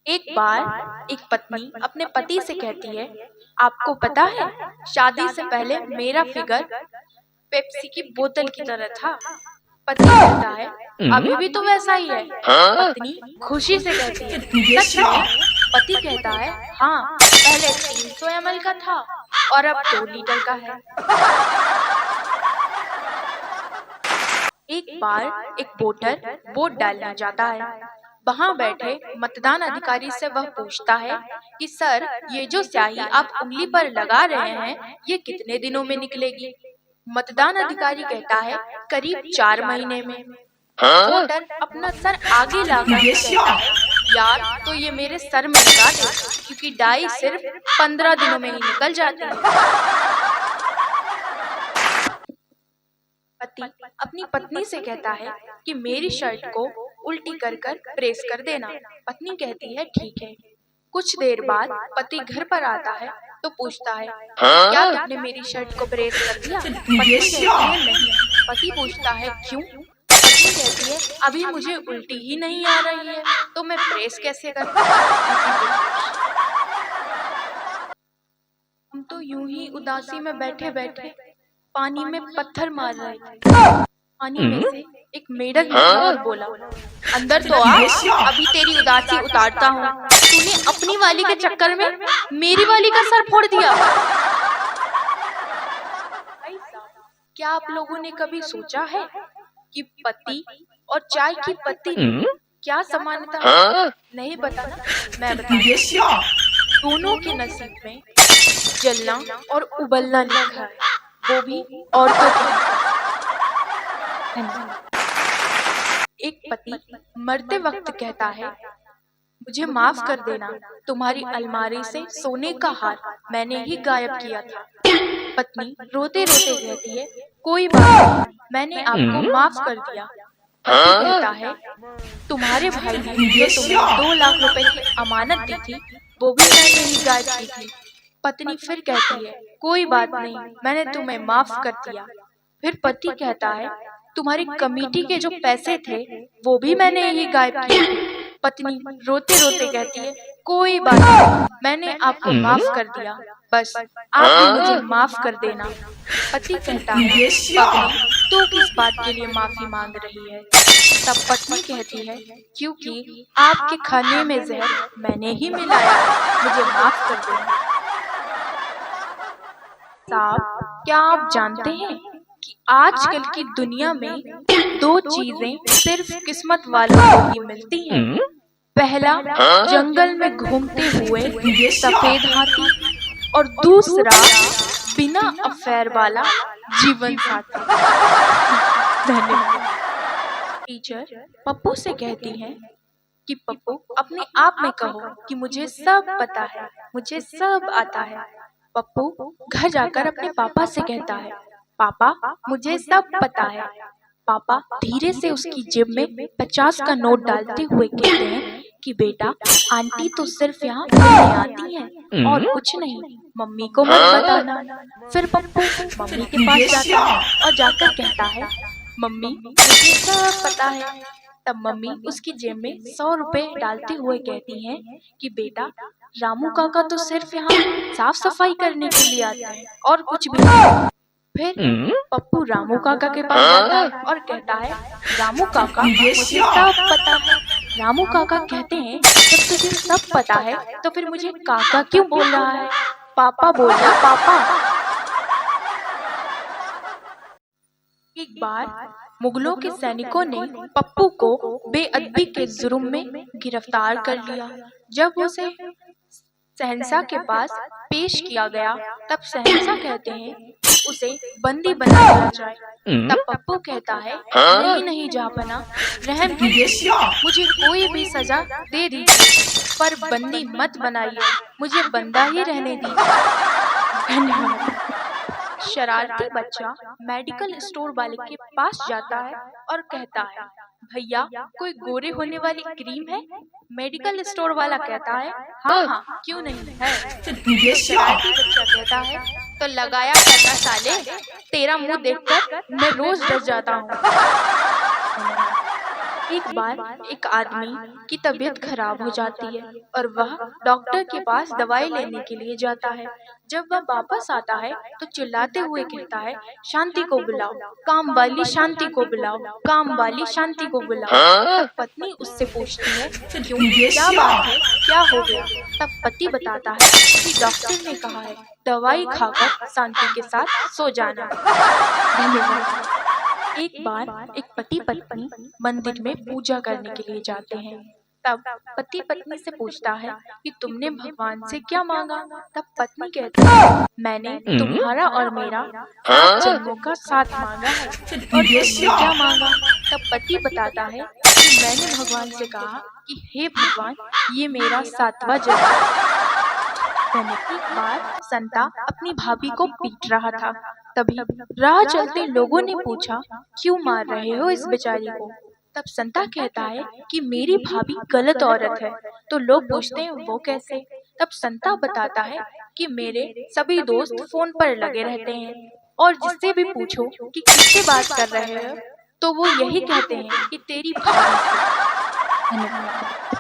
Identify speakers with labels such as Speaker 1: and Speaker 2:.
Speaker 1: एक बार एक पत्नी अपने पति से कहती है, आपको पता है शादी से पहले मेरा फिगर पेप्सी की बोतल की तरह था। पति कहता है, अभी भी तो वैसा ही है। पत्नी खुशी से कहती है, सच में? पति कहता है, हाँ, पहले 300 ml का था और अब 2 लीटर का है। एक बार एक वोटर वोट डालना जाता है। वहाँ बैठे मतदान अधिकारी से वह पूछता है कि सर, ये जो स्याही आप उंगली पर लगा रहे हैं, ये कितने दिनों में निकलेगी? मतदान अधिकारी कहता है, करीब 4 महीने में। वोटर अपना सर आगे लाकर कहता है, यार, तो ये मेरे सर में लगा दे, क्योंकि डाई सिर्फ 15 दिनों में ही निकल जाती है। पति अपनी पत्नी से कहता है कि मेरी शर्ट को उल्टी कर कर प्रेस कर देना। पत्नी कहती है, ठीक है। कुछ देर बाद पति घर पर आता है तो पूछता है, क्या तुमने मेरी शर्ट को प्रेस कर दिया? पत्नी कहती है, नहीं। पति पूछता है, क्यों? पत्नी कहती है, अभी मुझे उल्टी ही नहीं आ रही है, तो मैं प्रेस कैसे करूं? हम तो यूं ही उदासी में बैठे बैठे पानी में पत्थर मार रहे थे। पानी में से एक मेढक निकला और बोला, अंदर तो आ, अभी तेरी उदासी उतारता हूँ। तूने अपनी वाली के चक्कर में मेरी वाली का सर फोड़ दिया। क्या आप लोगों ने कभी सोचा है कि पति और चाय की पत्ती में क्या समानता है? नहीं बताना, मैं बताऊं। दोनों के नसीब में जलना और उबलना लिखा है, वो भी औरतों के। एक पति मरते वक्त कहता है, मुझे माफ कर देना, तुम्हारी अलमारी से सोने का हार मैंने ही गायब किया था। पत्नी रोते रोते कहती है, कोई बात नहीं, मैंने आपको माफ कर दिया। पति कहता है, तुम्हारे भाई ने जो तुम्हें 2 लाख रुपए की अमानत दी थी, वो भी मैंने ही गायब की थी। पत्नी फिर कहती है, कोई बात नहीं, मैंने तुम्हें माफ कर दिया। फिर पति कहता है, तुम्हारी कमेटी के जो पैसे थे वो भी मैंने ही गायब किए थे। पत्नी रोते रोते कहती है, कोई बात नहीं, मैंने आपको माफ कर दिया, बस आप भी मुझे माफ कर देना। पति कहता है, पत्नी, तू किस बात के लिए माफी मांग रही है? तब पत्नी कहती है, क्योंकि आपके खाने में जहर मैंने ही मिलाया, मुझे माफ कर देना। साहब, क्या आप जानते हैं कि आजकल की दुनिया में 2 चीजें सिर्फ किस्मत वालों को ही मिलती हैं? पहला, जंगल में घूमते हुए सफेद हाथी, और दूसरा, बिना अफेयर वाला जीवन साथी। धन्यवाद। टीचर पप्पू से कहती हैं कि पप्पू, अपने आप में कहो कि मुझे सब पता है, मुझे सब आता है। पप्पू घर जाकर अपने पापा से कहता है, पापा, मुझे सब पता है। पापा धीरे से उसकी जेब में 50 का नोट डालते हुए कहते हैं कि बेटा, आंटी तो सिर्फ यहाँ मिलने आती हैं और कुछ नहीं, मम्मी को मत बताना। फिर पप्पू मम्मी के पास जाता है और जाकर कहता है, मम्मी, मुझे सब पता है। तब मम्मी उसकी जेब में 100 रुपए डालते हुए कहती हैं कि बेटा, रामू काका तो सिर्फ यहाँ साफ सफाई करने के लिए आते हैं और कुछ भी नहीं। फिर पप्पू रामू काका के पास जाता है और कहता है, रामू काका, मुझे सब पता है। रामू काका कहते हैं, जब तुझे सब पता है तो फिर मुझे काका क्यों बोल रहा है? पापा बोलना, पापा। एक बार मुगलों के सैनिकों ने पप्पू को बेअदबी के जुर्म में गिरफ्तार कर लिया। जब उसे शहंशाह के पास पेश किया गया, तब शहंशाह कहते हैं, उसे बंदी बना दिया जाए। तब पप्पू कहता है, नहीं नहीं जहाँपनाह, रहम कीजिए, मुझे कोई भी सजा दे दीजिए, पर बंदी मत बनाइए, मुझे बंदा ही रहने दीजिए। धन्यवाद। शरारती बच्चा मेडिकल स्टोर वाले के पास जाता है और कहता है, भैया, कोई गोरे होने वाली क्रीम है? मेडिकल स्टोर वाला कहता है, हाँ हाँ, क्यों नहीं है। शरारती बच्चा कहता है, तो लगाया करना साले, तेरा मुंह देखकर मैं रोज डर जाता हूँ। एक बार एक आदमी की तबीयत खराब हो जाती है और वह डॉक्टर के पास दवाई लेने के लिए जाता है। जब वह वापस आता है तो चिल्लाते हुए कहता है, शांति को बुलाओ, काम वाली शांति को बुलाओ, काम वाली शांति को बुलाओ। तब पत्नी उससे पूछती है, क्यों, क्या बात है, क्या हो गया? तब पति बताता है कि डॉक्टर ने कहा है दवाई खाकर शांति के साथ सो जाना। धन्यवाद। एक बार एक पति पत्नी मंदिर में पूजा करने के लिए जाते हैं। तब पति पत्नी से पूछता है कि तुमने भगवान से क्या मांगा? तब पत्नी कहती है, मैंने तुम्हारा और मेरा 7 जन्मों का साथ मांगा है। और तुमने क्या मांगा? तब पति बताता है कि मैंने भगवान से कहा कि हे भगवान, ये मेरा 7वां जन्म है। एक बार संता अपनी भाभी को पीट रहा था। तभी राह चलते लोगों ने पूछा, क्यों मार रहे हो इस बेचारी को? तब संता कहता है कि मेरी भाभी गलत औरत है। तो लोग पूछते हैं, वो कैसे? तब संता बताता है कि मेरे सभी दोस्त फोन पर लगे रहते हैं और जिससे भी पूछो कि किससे बात कर रहे हो तो वो यही कहते हैं कि तेरी भाभी से। धन्यवाद।